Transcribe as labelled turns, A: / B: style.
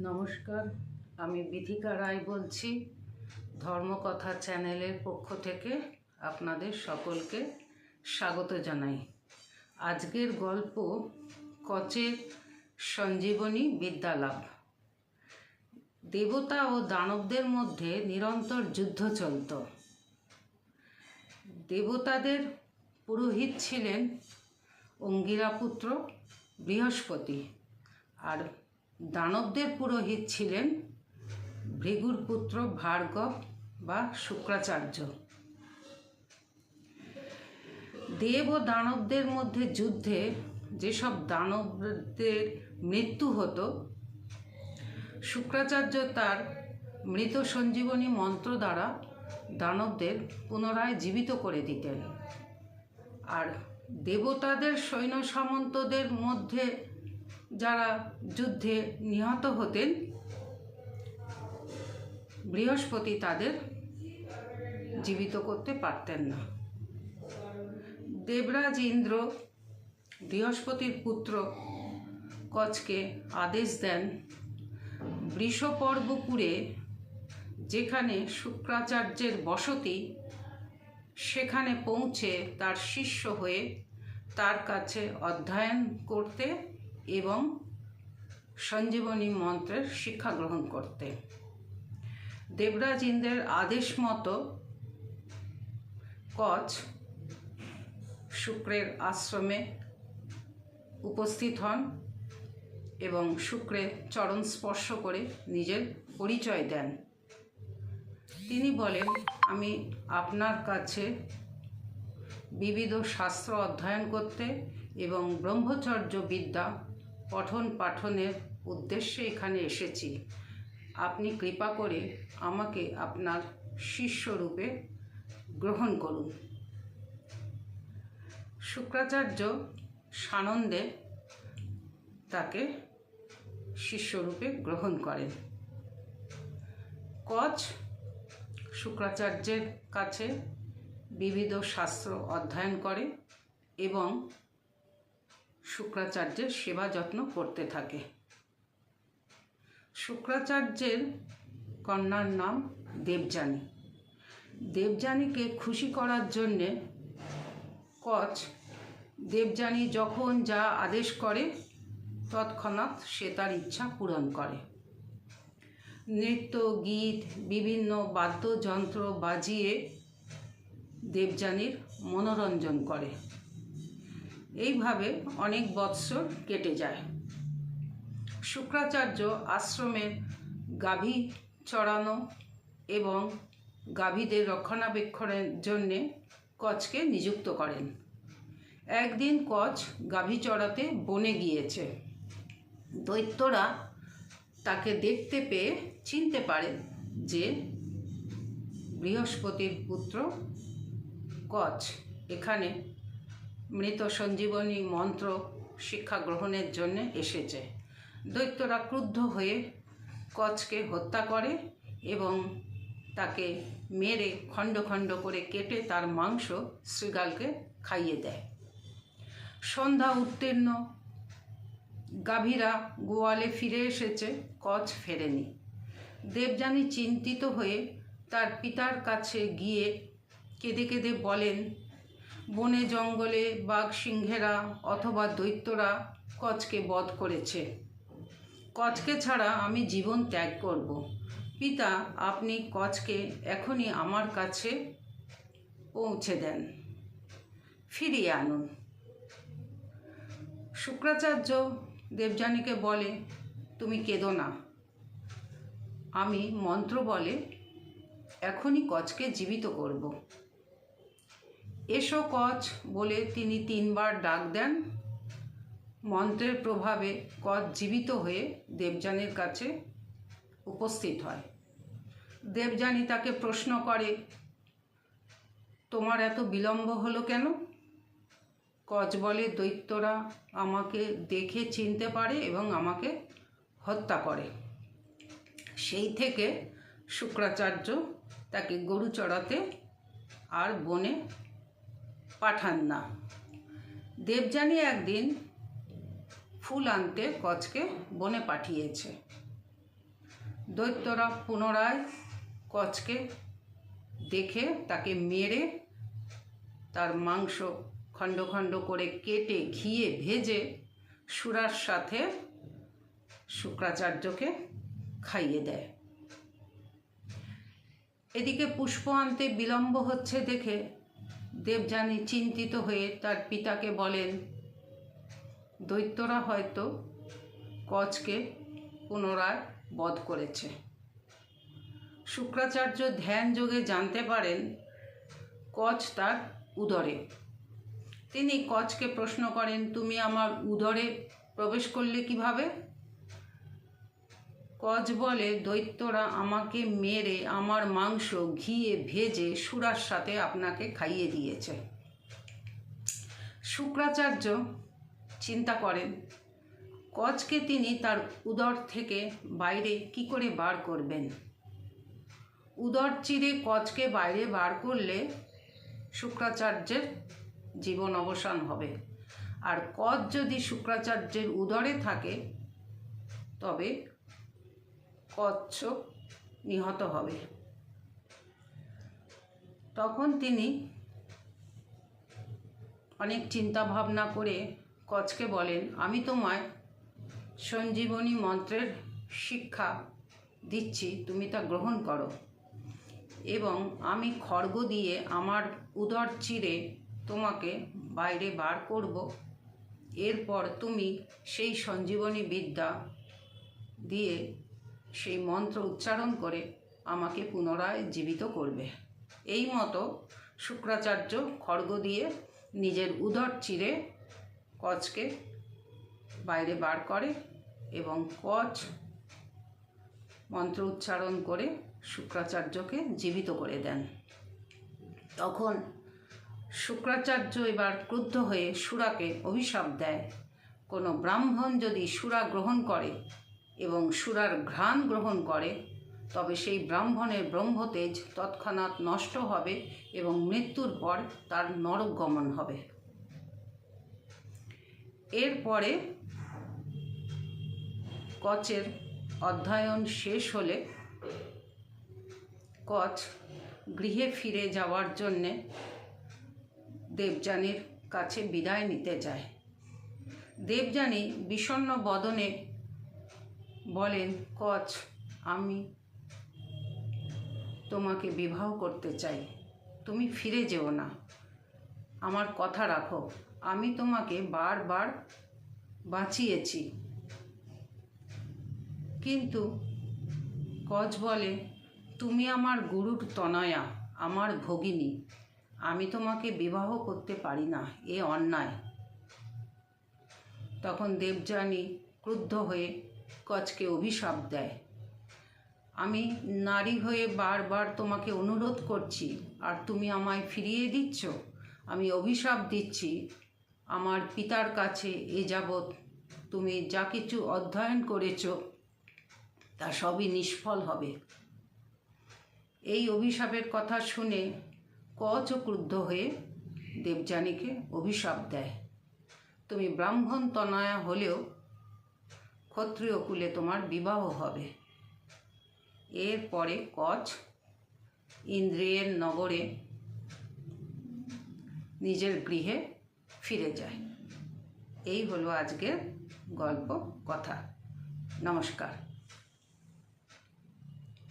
A: নমস্কার, আমি বিথিকা রায় বলছি। ধর্মকথা চ্যানেলের পক্ষ থেকে আপনাদের সকলকে স্বাগত জানাই। আজকের গল্প কচের সঞ্জীবনী বিদ্যালাভ। দেবতা ও দানবদের মধ্যে নিরন্তর যুদ্ধ চলত। দেবতাদের পুরোহিত ছিলেন অঙ্গিরাপুত্র বৃহস্পতি, আর দানবদের পুরোহিত ছিলেন ভৃগুর পুত্র ভার্গব বা শুক্রাচার্য। দেব ও দানবদের মধ্যে যুদ্ধে যেসব দানবদের মৃত্যু হতো, শুক্রাচার্য তার মৃত সঞ্জীবনী মন্ত্র দ্বারা দানবদের পুনরায় জীবিত করে দিতেন। আর দেবতাদের সৈন্য সামন্তদের মধ্যে যারা যুদ্ধে নিহত হতেন, বৃহস্পতি তাদের জীবিত করতে পারতেন না। দেবরাজ ইন্দ্র বৃহস্পতির পুত্র কচকে আদেশ দেন, বৃষপর্বপুরে যেখানে শুক্রাচার্যের বসতি, সেখানে পৌঁছে তার শিষ্য হয়ে তার কাছে অধ্যয়ন করতে এবং সঞ্জীবনী মন্ত্রের শিক্ষা গ্রহণ করতে। দেবরাজ ইন্দ্রের আদেশ মতো কচ শুক্রের আশ্রমে উপস্থিত হন এবং শুক্রের চরণ স্পর্শ করে নিজের পরিচয় দেন। তিনি বলেন, আমি আপনার কাছে বিবিধ শাস্ত্র অধ্যয়ন করতে এবং ব্রহ্মচর্য বিদ্যা পঠন পাঠনের উদ্দেশ্যে এখানে এসেছি। আপনি কৃপা করে আমাকে আপনার শিষ্যরূপে গ্রহণ করুন। শুক্রাচার্য সানন্দে তাকে শিষ্যরূপে গ্রহণ করেন। কচ শুক্রাচার্যের কাছে বিবিধ শাস্ত্র অধ্যয়ন করে এবং শুক্রাচার্যের সেবা যত্ন করতে থাকে। শুক্রাচার্যের কন্যার নাম দেবযানী। দেবযানীকে খুশি করার জন্যে কচ দেবযানী যখন যা আদেশ করে তৎক্ষণাৎ সে তার ইচ্ছা পূরণ করে। নৃত্য গীত বিভিন্ন বাদ্যযন্ত্র বাজিয়ে দেবযানীর মনোরঞ্জন করে। এইভাবে অনেক বৎসর কেটে যায়। শুক্রাচার্য আশ্রমের গাভী চড়ানো এবং গাভীদের রক্ষণাবেক্ষণের জন্যে কচকে নিযুক্ত করেন। একদিন কচ গাভী চড়াতে বনে গিয়েছে। দৈত্যরা তাকে দেখতে পেয়ে চিনতে পারে যে বৃহস্পতির পুত্র কচ এখানে মৃত সঞ্জীবনী মন্ত্র শিক্ষা গ্রহণের জন্য এসেছে। দৈত্যরা ক্রুদ্ধ হয়ে কচকে হত্যা করে এবং তাকে মেরে খণ্ড খণ্ড করে কেটে তার মাংস শৃগালকে খাইয়ে দেয়। সন্ধ্যা উত্তীর্ণ, গাভীরা গোয়ালে ফিরে এসেছে, কচ ফেরেনি। দেবযানী চিন্তিত হয়ে তার পিতার কাছে গিয়ে কেঁদে কেঁদে বলেন, বনে জঙ্গলে বাঘ সিংহেরা অথবা দৈত্যরা কচকে বধ করেছে। কচকে ছাড়া আমি জীবন ত্যাগ করব। পিতা, আপনি কচকে এখনই আমার কাছে পৌঁছে দেন, ফিরিয়ে আনুন। শুক্রাচার্য দেবযানীকে বলে, তুমি কেঁদো না, আমি মন্ত্র বলে এখনই কচকে জীবিত করব। এসো কচ বলে তিনি 3 বার ডাক দেন। মন্ত্রের প্রভাবে কচ জীবিত হয়ে দেবযানীর কাছে উপস্থিত হয়। দেবযানী তাকে প্রশ্ন করে, তোমার এত বিলম্ব হলো কেন? কচ বলে, দৈত্যরা আমাকে দেখে চিনতে পারে এবং আমাকে হত্যা করে। সেই থেকে শুক্রাচার্য তাকে গরু চড়াতে আর বনে পাঠান না। দেবযানী একদিন ফুল আনতে কচকে বনে পাঠিয়েছে। দৈত্যরা পুনরায় কচকে দেখে তাকে মেরে তার মাংস খণ্ড খণ্ড করে কেটে ঘিয়ে ভেজে সুরার সাথে শুক্রাচার্যকে খাইয়ে দেয়। এদিকে পুষ্প আনতে বিলম্ব হচ্ছে দেখে দেবযানী চিন্তিত হয়ে তার পিতাকে বলেন, দৈত্যরা হয়তো কচকে পুনরায় বধ করেছে। শুক্রাচার্য ধ্যান যোগে জানতে পারেন কচ তার উদরে। তিনি কচকে প্রশ্ন করেন, তুমি আমার উদরে প্রবেশ করলে কিভাবে? কচ বলে, দৈত্যরা আমাকে মেরে আমার মাংস ঘিয়ে ভেজে সুরার সাথে আপনাকে খাইয়ে দিয়েছে। শুক্রাচার্য চিন্তা করেন কচকে তিনি তার উদর থেকে বাইরে কি করে বার করবেন। উদর চিরে কচকে বাইরে বার করলে শুক্রাচার্যের জীবন অবসান হবে, আর কচ যদি শুক্রাচার্যের উদরে থাকে তবে কচ্ছপ নিহত হবে। তখন তিনি অনেক চিন্তা ভাবনা করে কচকে বলেন, আমি তোমায় সঞ্জীবনী মন্ত্রের শিক্ষা দিচ্ছি, তুমি তা গ্রহণ করো এবং আমি খড়গ দিয়ে আমার উদর চিরে তোমাকে বাইরে বার করব। এরপর তুমি সেই সঞ্জীবনী বিদ্যা দিয়ে সেই মন্ত্র উচ্চারণ করে আমাকে পুনরায় জীবিত করবে। এই মতো শুক্রাচার্য খড়গ দিয়ে নিজের উদর চিরে কচকে বাইরে বার করে এবং কচ মন্ত্র উচ্চারণ করে শুক্রাচার্যকে জীবিত করে দেন। তখন শুক্রাচার্য এবার ক্রুদ্ধ হয়ে সুরাকে অভিশাপ দেয়, কোনো ব্রাহ্মণ যদি সুরা গ্রহণ করে এবং সুরার ঘ্রাণ গ্রহণ করে তবে সেই ব্রাহ্মণের ব্রহ্মতেজ তৎক্ষণাৎ নষ্ট হবে এবং মৃত্যুর পর তার নরক গমন হবে। এরপরে কচের অধ্যয়ন শেষ হলে কচ গৃহে ফিরে যাওয়ার জন্যে দেবযানীর কাছে বিদায় নিতে যায়। দেবযানী বিষণ্ণ বদনে বলেন, কচ, আমি তোমাকে বিবাহ করতে চাই, তুমি ফিরে যেও না, আমার কথা রাখো, আমি তোমাকে বারবার বাঁচিয়েছি। কিন্তু কচ বলে, তুমি আমার গুরুর তনয়া, আমার ভগিনী, আমি তোমাকে বিবাহ করতে পারি না, এ অন্যায়। তখন দেবযানী ক্রুদ্ধ হয়ে কচকে অভিশাপ দেয়, আমি নারী হয়ে বারবার তোমাকে অনুরোধ করছি আর তুমি আমায় ফিরিয়ে দিচ্ছ। আমি অভিশাপ দিচ্ছি, আমার পিতার কাছে এ যাবৎ তুমি যা কিছু অধ্যয়ন করেছ তা সবই নিষ্ফল হবে। এই অভিশাপের কথা শুনে কচও ক্রুদ্ধ হয়ে দেবযানীকে অভিশাপ দেয়, তুমি ব্রাহ্মণ তনয়া হলেও ক্ষত্রিয় কুলে তোমার বিবাহ হবে। এরপরে কচ ইন্দ্রিয়ের নগরে নিজের গৃহে ফিরে যায়। এই হলো আজকের গল্প কথা। নমস্কার।